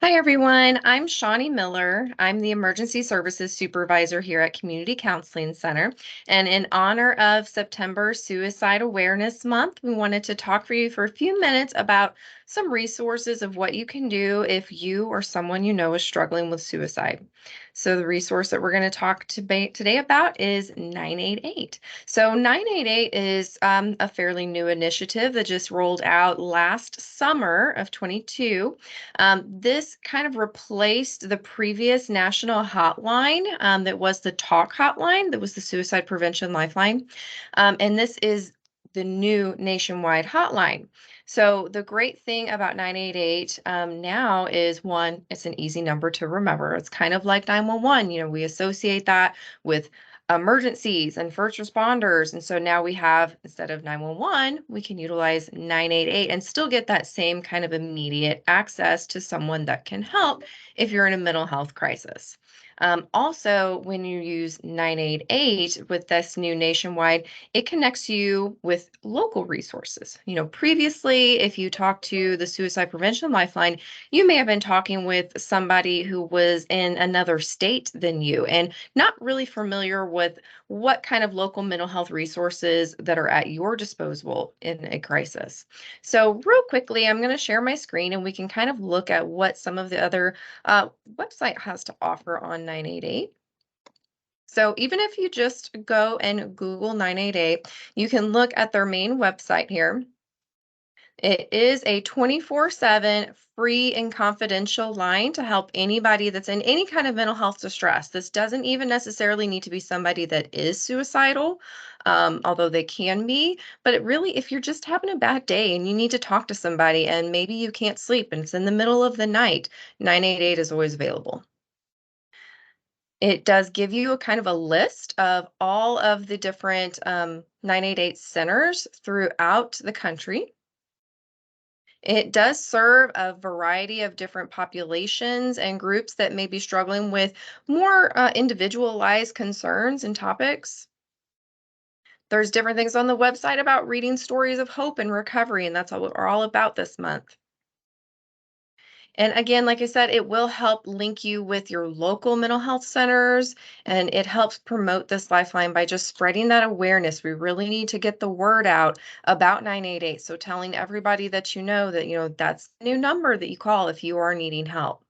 Hi, everyone. I'm Shawni Miller. I'm the Emergency Services Supervisor here at Community Counseling Center. And in honor of September Suicide Awareness Month, we wanted to talk for you for a few minutes about some resources of what you can do if you or someone you know is struggling with suicide. So, the resource that we're going to talk today about is 988. So, 988 is a fairly new initiative that just rolled out last summer of 22. This kind of replaced the previous national hotline that was the talk hotline, that was the suicide prevention lifeline. And this is the new nationwide hotline. So the great thing about 988 now is one, it's an easy number to remember. It's kind of like 911. We associate that with emergencies and first responders. And so now we have, instead of 911, we can utilize 988 and still get that same kind of immediate access to someone that can help if you're in a mental health crisis. Also, when you use 988 with this new nationwide, it connects you with local resources. Previously, if you talk to the Suicide Prevention Lifeline, you may have been talking with somebody who was in another state than you and not really familiar with what kind of local mental health resources that are at your disposal in a crisis. So, real quickly, I'm going to share my screen and we can kind of look at what some of the other website has to offer on 988. So even if you just go and Google 988, you can look at their main website here. It is a 24/7 free and confidential line to help anybody that's in any kind of mental health distress. This doesn't even necessarily need to be somebody that is suicidal, although they can be. But it really, if you're just having a bad day and you need to talk to somebody and maybe you can't sleep and it's in the middle of the night, 988 is always available. It does give you a kind of a list of all of the different 988 centers throughout the country. It does serve a variety of different populations and groups that may be struggling with more individualized concerns and topics. There's different things on the website about reading stories of hope and recovery, and that's what we're all about this month. And again, like I said, it will help link you with your local mental health centers, and it helps promote this lifeline by just spreading that awareness. We really need to get the word out about 988. So telling everybody that that's the new number that you call if you are needing help.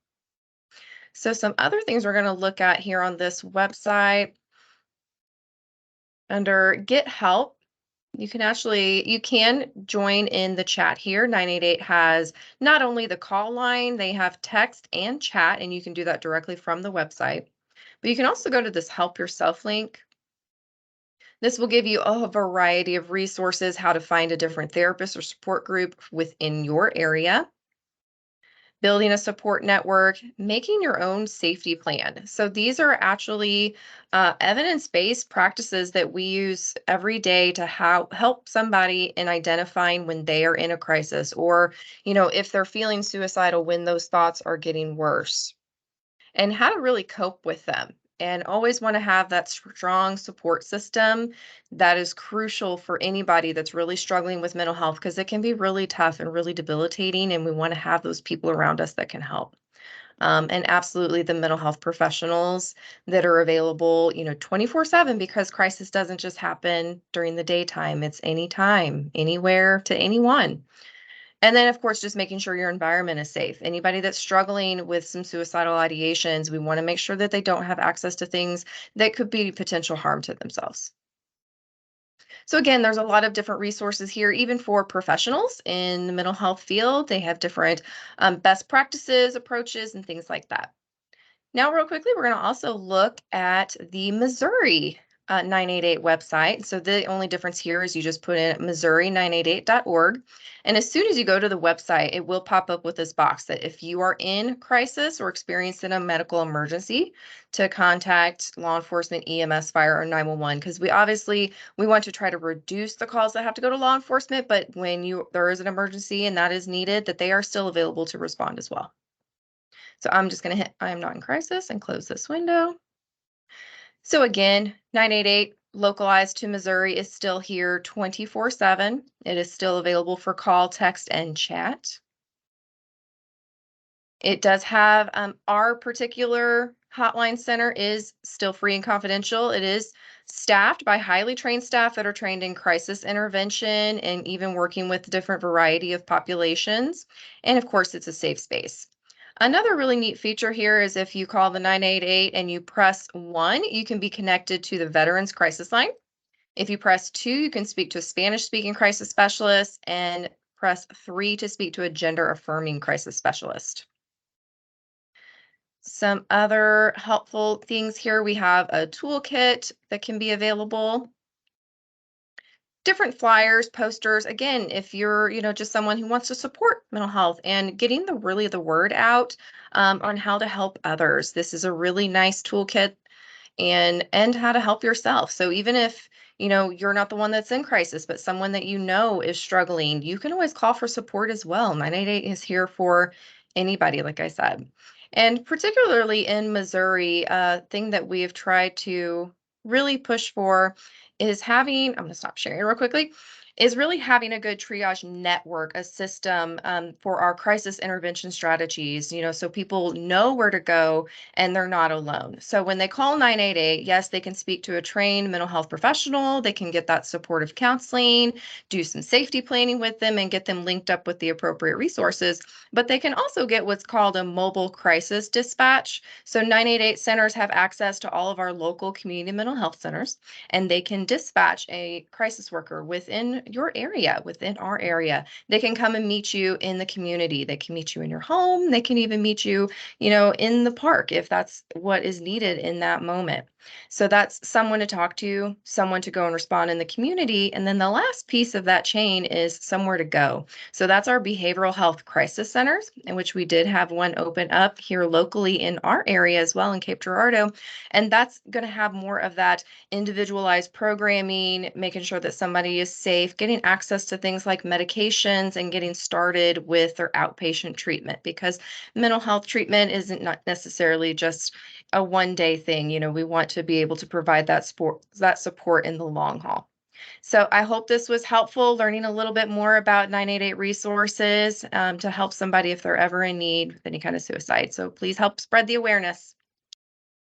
So some other things we're going to look at here on this website under Get Help. You can join in the chat here. 988 has not only the call line, they have text and chat, and you can do that directly from the website. But you can also go to this Help Yourself link. This will give you a variety of resources, how to find a different therapist or support group within your area, building a support network, making your own safety plan. So these are actually evidence-based practices that we use every day to help somebody in identifying when they are in a crisis, or if they're feeling suicidal, when those thoughts are getting worse, and how to really cope with them. And always want to have that strong support system. That is crucial for anybody that's really struggling with mental health, because it can be really tough and really debilitating. And we want to have those people around us that can help. And absolutely the mental health professionals that are available, 24/7, because crisis doesn't just happen during the daytime. It's anytime, anywhere, to anyone. And then, of course, just making sure your environment is safe. Anybody that's struggling with some suicidal ideations, we want to make sure that they don't have access to things that could be potential harm to themselves. So, again, there's a lot of different resources here, even for professionals in the mental health field. They have different best practices, approaches, and things like that. Now, real quickly, we're going to also look at the Missouri 988 website. So the only difference here is you just put in Missouri988.org. And as soon as you go to the website, it will pop up with this box that if you are in crisis or experiencing a medical emergency, to contact law enforcement, EMS, fire, or 911. Because we want to try to reduce the calls that have to go to law enforcement, but when there is an emergency and that is needed, that they are still available to respond as well. So I'm just going to hit I am not in crisis and close this window. So again, 988 localized to Missouri is still here 24/7. It is still available for call, text, and chat. It does have our particular hotline center is still free and confidential. It is staffed by highly trained staff that are trained in crisis intervention and even working with a different variety of populations. And of course, it's a safe space. Another really neat feature here is if you call the 988 and you press 1, you can be connected to the Veterans Crisis Line. If you press 2, you can speak to a Spanish speaking crisis specialist, and press 3 to speak to a gender affirming crisis specialist. Some other helpful things here, we have a toolkit that can be available, different flyers, posters. Again, if you're, just someone who wants to support mental health and getting the word out on how to help others. This is a really nice toolkit and how to help yourself. So even if, you're not the one that's in crisis, but someone that you know is struggling, you can always call for support as well. 988 is here for anybody, like I said. And particularly in Missouri, a thing that we have tried to really push for is having, I'm going to stop sharing real quickly, is really having a good triage network, a system for our crisis intervention strategies, so people know where to go and they're not alone. So when they call 988, yes, they can speak to a trained mental health professional. They can get that supportive counseling, do some safety planning with them, and get them linked up with the appropriate resources. But they can also get what's called a mobile crisis dispatch. So 988 centers have access to all of our local community mental health centers, and they can dispatch a crisis worker within your area, within our area. They can come and meet you in the community. They can meet you in your home. They can even meet you, in the park if that's what is needed in that moment. So that's someone to talk to, someone to go and respond in the community. And then the last piece of that chain is somewhere to go. So that's our behavioral health crisis centers, in which we did have one open up here locally in our area as well in Cape Girardeau. And that's going to have more of that individualized programming, making sure that somebody is safe, getting access to things like medications, and getting started with their outpatient treatment, because mental health treatment isn't not necessarily just a one-day thing. We want to be able to provide that support in the long haul. So I hope this was helpful, learning a little bit more about 988 resources to help somebody if they're ever in need with any kind of suicide. So please help spread the awareness.